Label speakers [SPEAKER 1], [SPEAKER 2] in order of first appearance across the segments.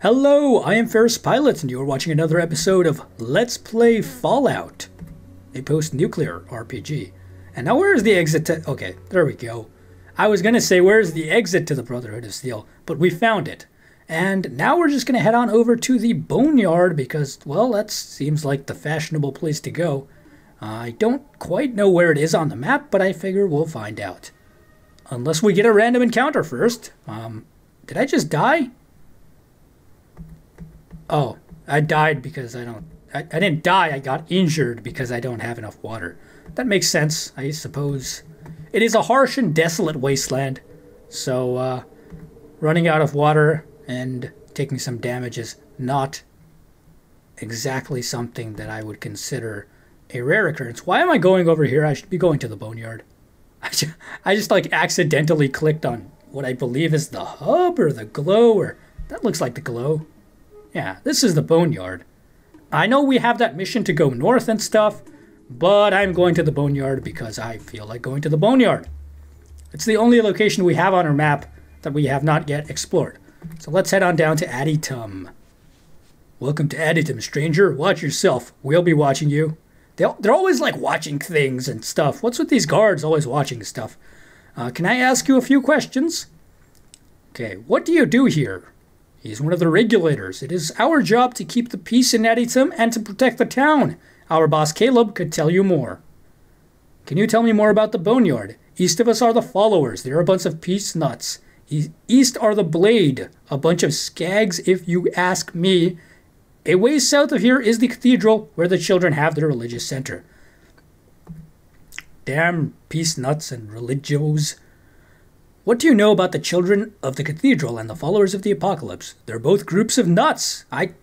[SPEAKER 1] Hello, I am Ferris Pilot, and you are watching another episode of Let's Play Fallout, a post-nuclear RPG. And now where is the exit to... Okay, there we go. I was gonna say where's the exit to the Brotherhood of Steel, but we found it. And now we're just gonna head on over to the Boneyard because, well, that seems like the fashionable place to go. I don't quite know where it is on the map, but I figure we'll find out. Unless we get a random encounter first. Did I just die? Oh, I died because I didn't die, I got injured because I don't have enough water. That makes sense, I suppose. It is a harsh and desolate wasteland, so running out of water and taking some damage is not exactly something that I would consider a rare occurrence. Why am I going over here? I should be going to the Boneyard. I just like accidentally clicked on what I believe is the hub or the glow, or that looks like the glow. Yeah, this is the Boneyard. I know we have that mission to go north and stuff, but I'm going to the Boneyard because I feel like going to the Boneyard. It's the only location we have on our map that we have not yet explored. So let's head on down to Adytum. Welcome to Adytum, stranger. Watch yourself. We'll be watching you. They're always like watching things and stuff. What's with these guards always watching stuff? Can I ask you a few questions? Okay, what do you do here? He's one of the Regulators. It is our job to keep the peace in Adytum and to protect the town. Our boss Caleb could tell you more. Can you tell me more about the Boneyard? East of us are the Followers. They're a bunch of peace nuts. East are the Blade, a bunch of skags if you ask me. A ways south of here is the cathedral where the children have their religious center. Damn peace nuts and religios. What do you know about the children of the cathedral and the followers of the apocalypse? They're both groups of nuts. I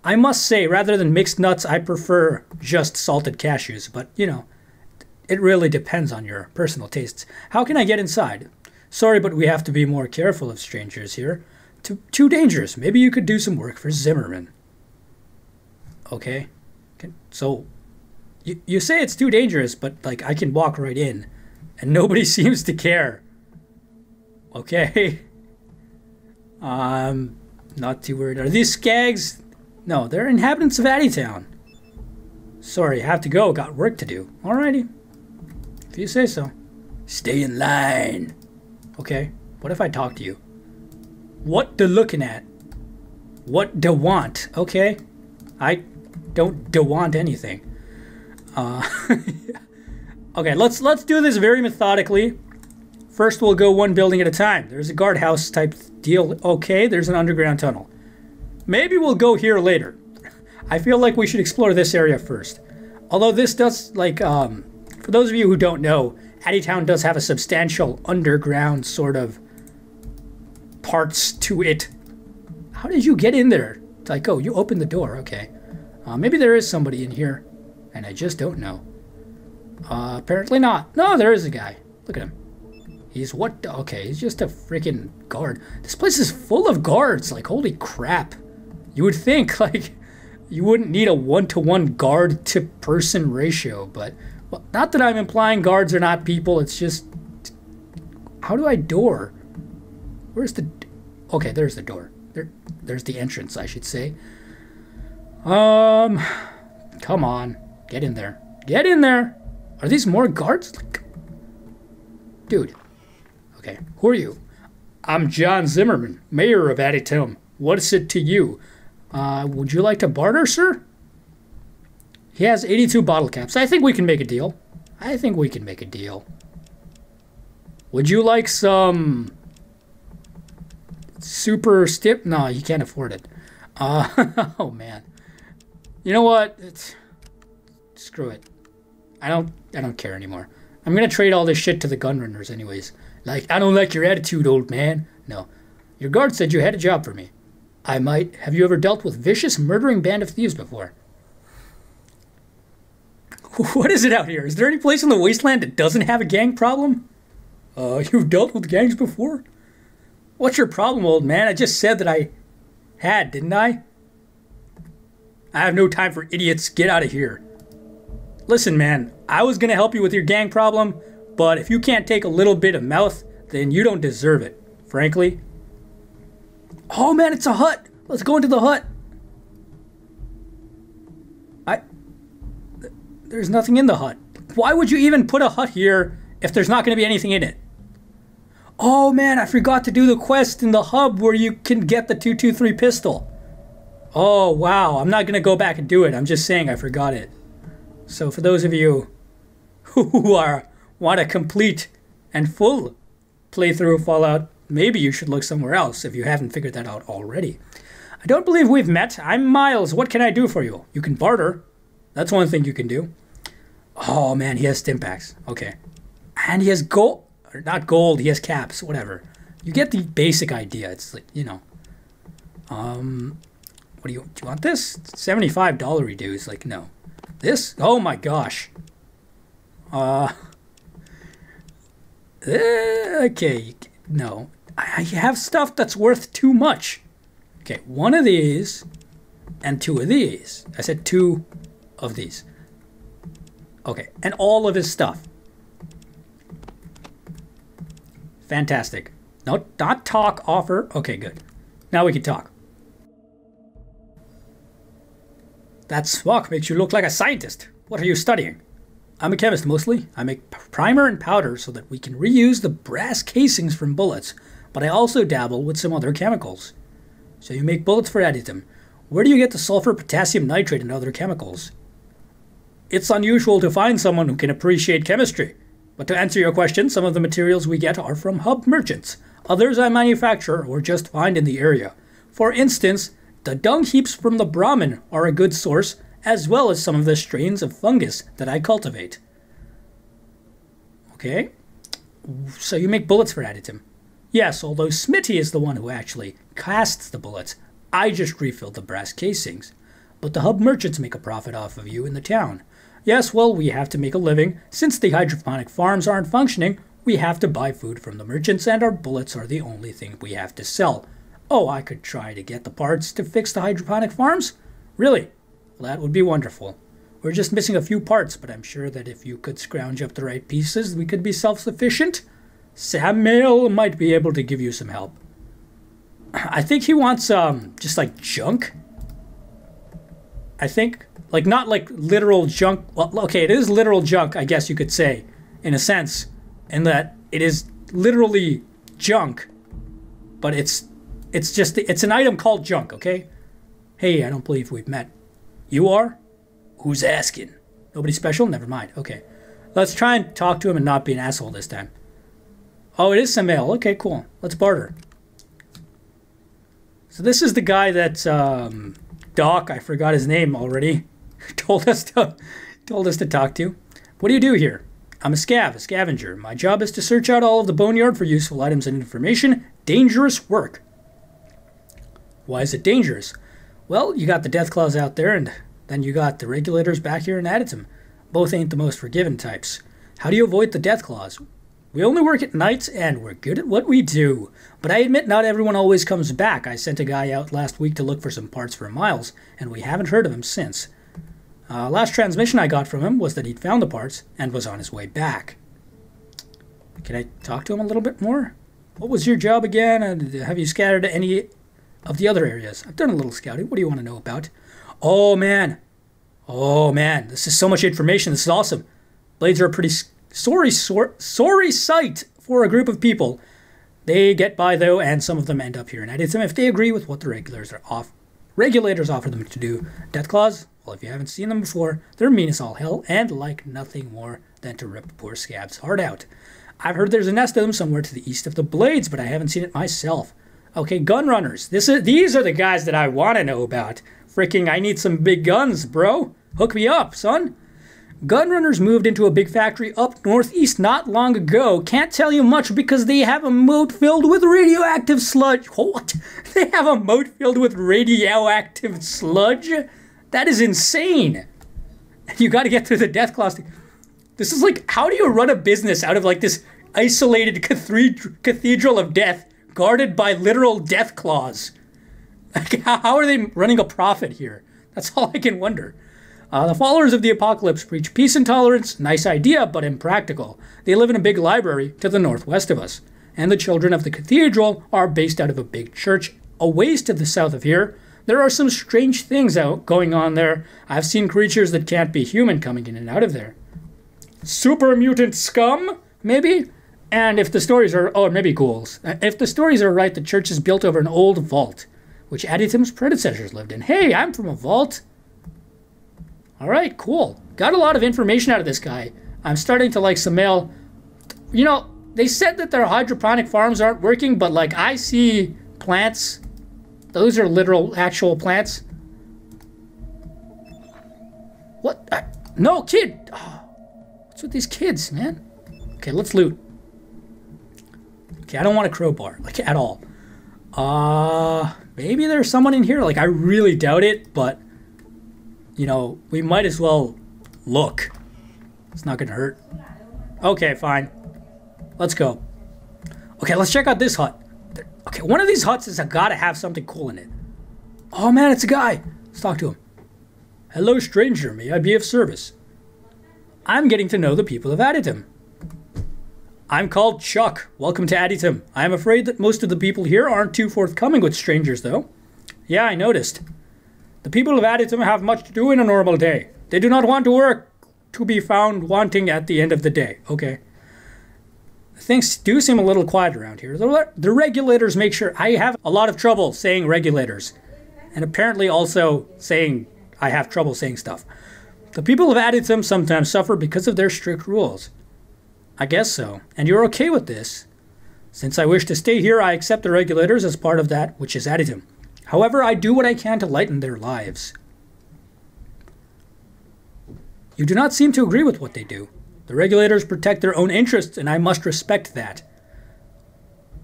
[SPEAKER 1] must say, rather than mixed nuts, I prefer just salted cashews. But, it really depends on your personal tastes. How can I get inside? Sorry, but we have to be more careful of strangers here. Too dangerous. Maybe you could do some work for Zimmerman. Okay. So, you say it's too dangerous, but, I can walk right in. And nobody seems to care. Okay. Not too worried. Are these skags? No, they're inhabitants of Adytown. Sorry, I have to go. Got work to do. Alrighty. If you say so. Stay in line. Okay. What if I talk to you? What da looking at? What da want? Okay. I don't da want anything. Okay, let's do this very methodically. First, we'll go one building at a time. There's a guardhouse type deal. Okay, there's an underground tunnel. Maybe we'll go here later. I feel like we should explore this area first. Although this does, for those of you who don't know, Adytown does have a substantial underground sort of parts to it. How did you get in there? Oh, you opened the door. Okay. Maybe there is somebody in here, and I just don't know. Apparently not. No, there is a guy. Look at him. He's what? Okay, he's just a freaking guard. This place is full of guards. Holy crap. You would think, you wouldn't need a one-to-one guard-to-person ratio, but... Well, not that I'm implying guards are not people, it's just... How do I door? Where's the... Okay, there's the door. There's the entrance, I should say. Come on. Get in there. Get in there! Are these more guards? Dude. Okay, who are you? I'm John Zimmerman, mayor of Adytum. What is it to you? Would you like to barter, sir? He has 82 bottle caps. I think we can make a deal. I think we can make a deal. Would you like some... super stip? No, you can't afford it. Oh, man. You know what? Screw it. I don't care anymore. I'm gonna trade all this shit to the Gunrunners anyways. I don't like your attitude, old man. No. Your guard said you had a job for me. I might. Have you ever dealt with vicious, murdering band of thieves before? What is it out here? Is there any place in the wasteland that doesn't have a gang problem? You've dealt with gangs before? What's your problem, old man? I just said that I had, didn't I? I have no time for idiots. Get out of here. Listen, man, I was going to help you with your gang problem, but if you can't take a little bit of mouth, then you don't deserve it, frankly. Oh man, it's a hut. Let's go into the hut. There's nothing in the hut. Why would you even put a hut here if there's not going to be anything in it? Oh man, I forgot to do the quest in the hub where you can get the 223 pistol. Oh wow, I'm not going to go back and do it. I'm just saying I forgot it. So for those of you who want a complete and full playthrough of Fallout, maybe you should look somewhere else if you haven't figured that out already. I don't believe we've met. I'm Miles. What can I do for you? You can barter. That's one thing you can do. Oh man, he has stim packs. Okay. And he has gold. Or not gold, he has caps. Whatever. You get the basic idea. It's like, you know. What do you want this? $75 reduce. Like, no. This? Oh my gosh. Okay. No. I have stuff that's worth too much. Okay, one of these and two of these. I said two of these. Okay, and all of his stuff. Fantastic. No, not talk, offer. Okay, good. Now we can talk. That smock makes you look like a scientist. What are you studying? I'm a chemist mostly. I make primer and powder so that we can reuse the brass casings from bullets, but I also dabble with some other chemicals. So you make bullets for Adytum. Where do you get the sulfur, potassium nitrate, and other chemicals? It's unusual to find someone who can appreciate chemistry. But to answer your question, some of the materials we get are from hub merchants. Others I manufacture or just find in the area. For instance, the dung heaps from the Brahmin are a good source, as well as some of the strains of fungus that I cultivate. Okay, so you make bullets for Adytum. Yes, although Smitty is the one who actually casts the bullets. I just refill the brass casings. But the hub merchants make a profit off of you in the town. Yes, well, we have to make a living. Since the hydroponic farms aren't functioning, we have to buy food from the merchants, and our bullets are the only thing we have to sell. Oh, I could try to get the parts to fix the hydroponic farms? Really? Well, that would be wonderful. We're just missing a few parts, but I'm sure that if you could scrounge up the right pieces, we could be self-sufficient. Samuel might be able to give you some help. I think he wants, just like junk. I think, like, not like literal junk. Well, okay, it is literal junk, I guess you could say, in a sense, in that it is literally junk, but it's an item called junk, okay? Hey, I don't believe we've met. You are? Who's asking? Nobody special? Never mind. Okay. Let's try and talk to him and not be an asshole this time. Oh, it is Samuel. Okay, cool. Let's barter. So this is the guy that Doc, I forgot his name already, told us to talk to. What do you do here? I'm a scavenger. My job is to search out all of the Boneyard for useful items and information. Dangerous work. Why is it dangerous? Well, you got the Deathclaws out there, and then you got the Regulators back here in Adytum. Both ain't the most forgiving types. How do you avoid the Deathclaws? We only work at nights, and we're good at what we do. But I admit not everyone always comes back. I sent a guy out last week to look for some parts for Miles, and we haven't heard of him since. Last transmission I got from him was that he'd found the parts and was on his way back. Can I talk to him a little bit more? What was your job again? And have you scattered to any of the other areas? I've done a little scouting. What do you want to know about? Oh, man. Oh, man. This is so much information. This is awesome. Blades are a pretty sorry sight for a group of people. They get by, though, and some of them end up here in Adytum if they agree with what the regulators offer them to do. Deathclaws? Well, if you haven't seen them before, they're mean as all hell and like nothing more than to rip poor scabs' heart out. I've heard there's a nest of them somewhere to the east of the Blades, but I haven't seen it myself. Okay, Gunrunners. These are the guys that I want to know about. Freaking, I need some big guns, bro. Hook me up, son. Gunrunners moved into a big factory up northeast not long ago. Can't tell you much because they have a moat filled with radioactive sludge. What? They have a moat filled with radioactive sludge? That is insane. You got to get through the Deathclaws. This is like, how do you run a business out of like this isolated cathedral of death guarded by literal Deathclaws? Like, how are they running a profit here? That's all I can wonder. The followers of the apocalypse preach peace and tolerance. Nice idea, but impractical. They live in a big library to the northwest of us. And the children of the cathedral are based out of a big church a ways to the south of here, there are some strange things going on there. I've seen creatures that can't be human coming in and out of there. Super mutant scum, maybe? And if the stories are, or maybe ghouls. If the stories are right, the church is built over an old vault, which Adytum's predecessors lived in. Hey, I'm from a vault. All right, cool. Got a lot of information out of this guy. I'm starting to like some mail. You know, they said that their hydroponic farms aren't working, but like I see plants. Those are literal, actual plants. What? No, kid. Oh, what's with these kids, man? Okay, let's loot. Okay, I don't want a crowbar, like at all. Maybe there's someone in here. Like I really doubt it, but you know, we might as well look. It's not gonna hurt. Okay, fine. Let's go. Okay, let's check out this hut. Okay, one of these huts has gotta have something cool in it. Oh man, it's a guy. Let's talk to him. Hello, stranger. May I be of service? I'm getting to know the people of Adytum. I'm called Chuck. Welcome to Adytum. I'm afraid that most of the people here aren't too forthcoming with strangers, though. Yeah, I noticed. The people of Adytum have much to do in a normal day. They do not want to work to be found wanting at the end of the day. Okay. Things do seem a little quiet around here. The regulators make sure. I have a lot of trouble saying regulators. And apparently also saying I have trouble saying stuff. The people of Adytum sometimes suffer because of their strict rules. I guess so. And you're okay with this. Since I wish to stay here, I accept the regulators as part of that, which is Adytum. However, I do what I can to lighten their lives. You do not seem to agree with what they do. The regulators protect their own interests, and I must respect that.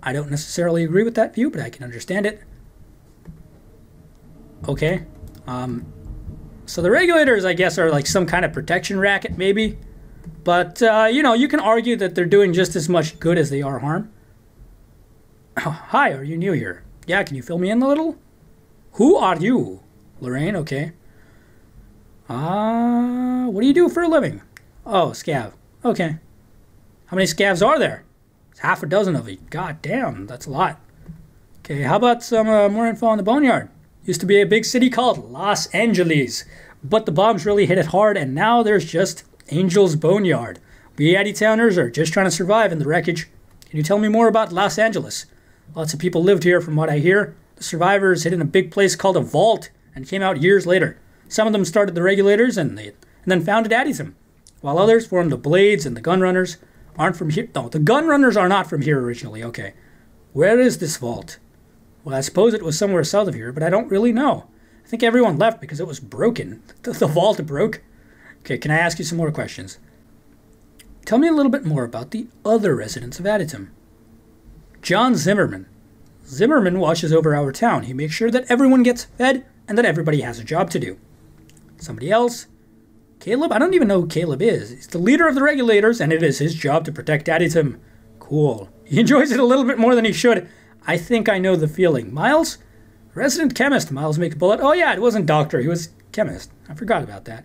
[SPEAKER 1] I don't necessarily agree with that view, but I can understand it. Okay. So the regulators, I guess, are like some kind of protection racket, maybe. But, you know, you can argue that they're doing just as much good as they are harm. Oh, hi, are you new here? Yeah, can you fill me in a little? Who are you? Lorraine, okay. What do you do for a living? Oh, scav. Okay. How many scavs are there? It's half a dozen of you. God damn, that's a lot. Okay, how about some more info on the Boneyard? Used to be a big city called Los Angeles, but the bombs really hit it hard, and now there's just Angel's Boneyard. We Adytowners are just trying to survive in the wreckage. Can you tell me more about Los Angeles? Lots of people lived here from what I hear. The survivors hid in a big place called a vault and came out years later. Some of them started the Regulators and then founded Adytum, while others formed the Blades and the Gunrunners. Aren't from here. No, the Gunrunners are not from here originally. Okay. Where is this vault? Well, I suppose it was somewhere south of here, but I don't really know. I think everyone left because it was broken. The vault broke. Okay, can I ask you some more questions? Tell me a little bit more about the other residents of Adytum. John Zimmerman. Zimmerman watches over our town. He makes sure that everyone gets fed and that everybody has a job to do. Somebody else? Caleb? I don't even know who Caleb is. He's the leader of the Regulators, and it is his job to protect Adytum. Cool. He enjoys it a little bit more than he should. I think I know the feeling. Miles? Resident chemist. Miles makes a bullet. Oh yeah, it wasn't doctor. He was chemist. I forgot about that.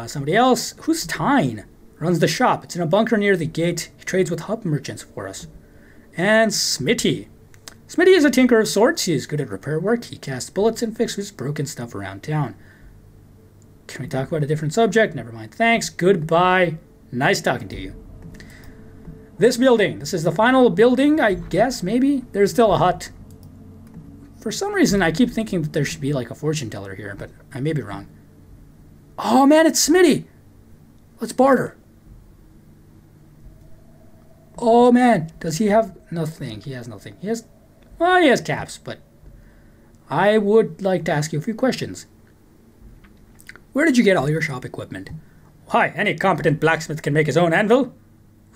[SPEAKER 1] Somebody else. Who's Tyne? Runs the shop. It's in a bunker near the gate. He trades with hub merchants for us. And Smitty. Smitty is a tinker of sorts. He is good at repair work. He casts bullets and fixes broken stuff around town. Can we talk about a different subject? Never mind. Thanks. Goodbye. Nice talking to you. This building. This is the final building, I guess, maybe? There's still a hut. For some reason, I keep thinking that there should be like a fortune teller here, but I may be wrong. Oh man, it's Smitty! Let's barter. Oh man, does he have nothing? He has nothing. He has, well, he has caps, but I would like to ask you a few questions. Where did you get all your shop equipment? Why, any competent blacksmith can make his own anvil.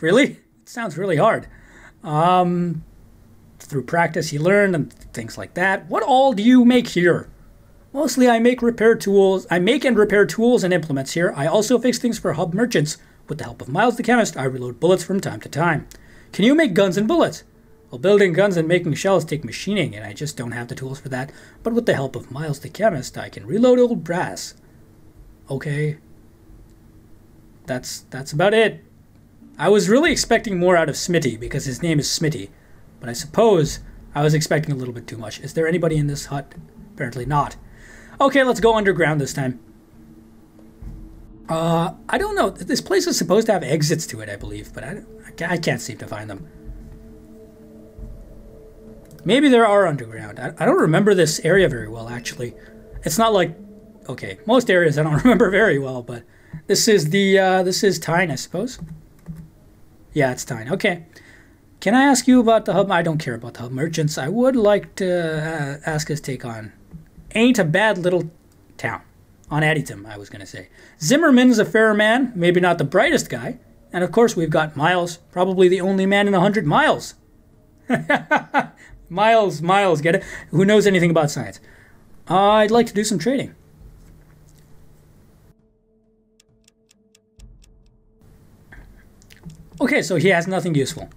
[SPEAKER 1] Really? It sounds really hard. Through practice you learn and things like that. What all do you make here? Mostly I make and repair tools and implements here. I also fix things for hub merchants. With the help of Miles the chemist, I reload bullets from time to time. Can you make guns and bullets? Well, building guns and making shells take machining, and I just don't have the tools for that. But with the help of Miles the chemist, I can reload old brass. Okay. That's about it. I was really expecting more out of Smitty, because his name is Smitty. But I suppose I was expecting a little bit too much. Is there anybody in this hut? Apparently not. Okay, let's go underground this time. I don't know. This place is supposed to have exits to it, I believe, but I can't seem to find them. Maybe there are underground. I don't remember this area very well, actually. It's not like... Okay, most areas I don't remember very well, but this is Tyne, I suppose. Yeah, it's Tyne. Okay. Can I ask you about the hub? I don't care about the hub merchants. I would like to ask his take on... Ain't a bad little town. On Adytum, I was going to say. Zimmerman's a fair man, maybe not the brightest guy. And of course we've got Miles, probably the only man in 100 miles. Miles, get it? Who knows anything about science? I'd like to do some trading. Okay, so he has nothing useful.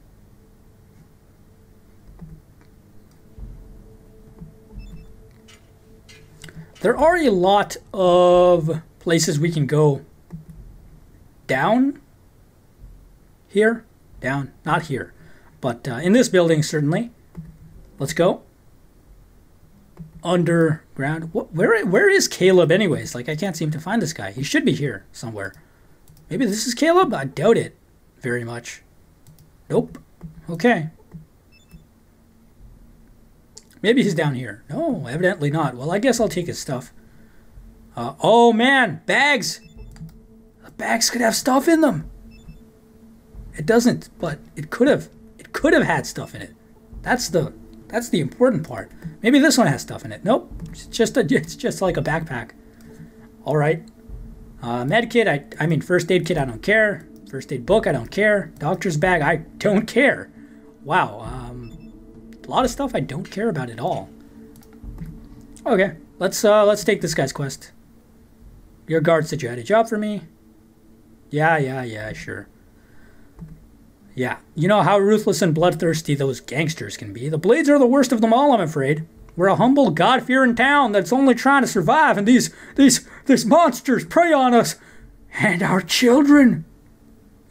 [SPEAKER 1] There are a lot of places we can go down here. Down, not here. But in this building, certainly. Let's go. Underground. Where is Caleb anyways? Like, I can't seem to find this guy. He should be here somewhere. Maybe this is Caleb? I doubt it very much. Nope. Okay. Maybe he's down here. No, evidently not. Well, I guess I'll take his stuff. Oh, man. Bags. The bags could have stuff in them. It doesn't, but it could have. It could have had stuff in it. That's the important part. Maybe this one has stuff in it. Nope. It's just like a backpack. All right. Med kit. I mean, first aid kit. I don't care. First aid book. I don't care. Doctor's bag. I don't care. Wow. A lot of stuff I don't care about at all. Okay, let's take this guy's quest. Your guard said you had a job for me. Yeah, sure. Yeah, you know how ruthless and bloodthirsty those gangsters can be. The Blades are the worst of them all, I'm afraid. We're a humble, God-fearing town that's only trying to survive, and these monsters prey on us and our children.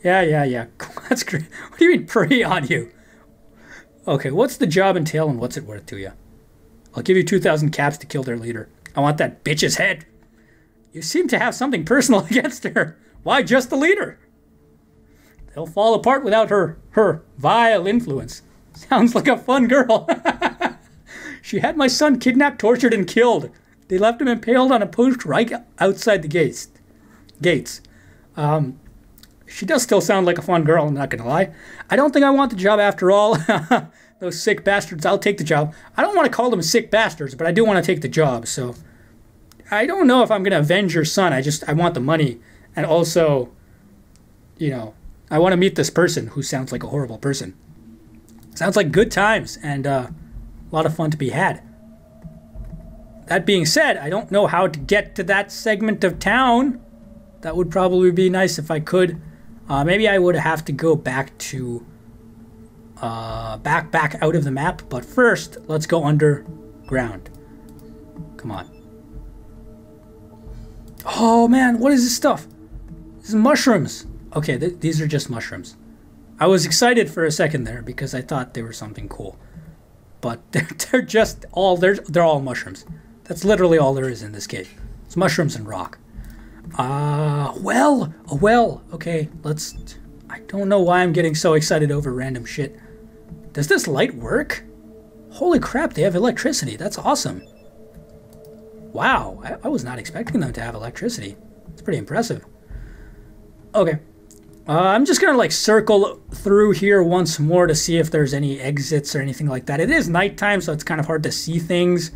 [SPEAKER 1] Yeah. That's great. What do you mean prey on you? Okay, what's the job entail and what's it worth to you? I'll give you 2,000 caps to kill their leader. I want that bitch's head. You seem to have something personal against her. Why just the leader? They'll fall apart without her vile influence. Sounds like a fun girl. She had my son kidnapped, tortured, and killed. They left him impaled on a post right outside the gates. She does still sound like a fun girl, I'm not going to lie. I don't think I want the job after all. Those sick bastards, I'll take the job. I don't want to call them sick bastards, but I do want to take the job. So I don't know if I'm going to avenge your son. I want the money. And also, you know, I want to meet this person who sounds like a horrible person. Sounds like good times and a lot of fun to be had. That being said, I don't know how to get to that segment of town. That would probably be nice if I could. Maybe I would have to go back to back out of the map, but first let's go underground. Come on. Oh man, what is this stuff? This is mushrooms. Okay, these are just mushrooms. I was excited for a second there because I thought they were something cool, but they're just all they're all mushrooms. That's literally all there is in this cave. It's mushrooms and rock. A well. Okay, I don't know why I'm getting so excited over random shit. Does this light work? Holy crap, they have electricity. That's awesome. Wow, I was not expecting them to have electricity. It's pretty impressive. Okay. I'm just gonna like circle through here once more to see if there's any exits or anything like that. It is nighttime, so it's kind of hard to see things.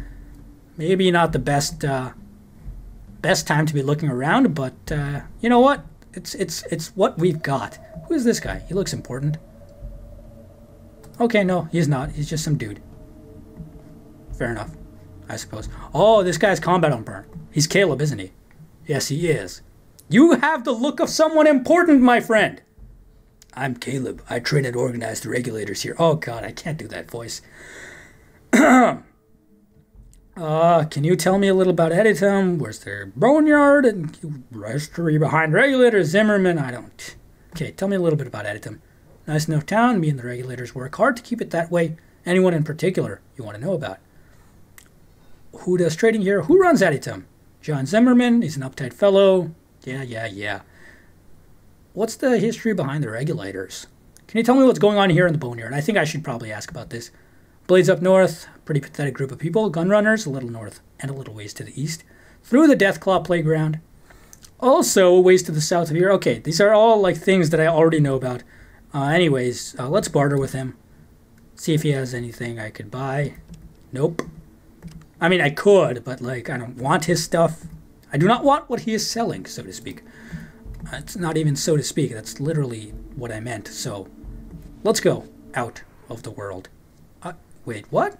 [SPEAKER 1] Maybe not the best time to be looking around, but you know what? It's what we've got. Who is this guy? He looks important. Okay, no, he's not. He's just some dude. Fair enough, I suppose. Oh, this guy's combat armor. He's Caleb, isn't he? Yes, he is. You have the look of someone important, my friend. I'm Caleb. I train and organize the regulators here. Oh God, I can't do that voice. Can you tell me a little about Adytum? Where's their boneyard? And history behind regulators, Zimmerman? I don't. Okay, tell me a little bit about Adytum. Nice enough town. Me and the regulators work hard to keep it that way. Anyone in particular you want to know about? Who does trading here? Who runs Adytum? John Zimmerman. He's an uptight fellow. Yeah. What's the history behind the Regulators? Can you tell me what's going on here in the Boneyard? I think I should probably ask about this. Blades up north. Pretty pathetic group of people. Gunrunners a little north and a little ways to the east. Through the Deathclaw playground. Also, ways to the south of here. Okay, these are all like things that I already know about. Anyways, let's barter with him. See if he has anything I could buy. Nope. I mean, I could, but like, I don't want his stuff. I do not want what he is selling, so to speak. It's not even so to speak. That's literally what I meant. So, let's go out of the world. Wait, what?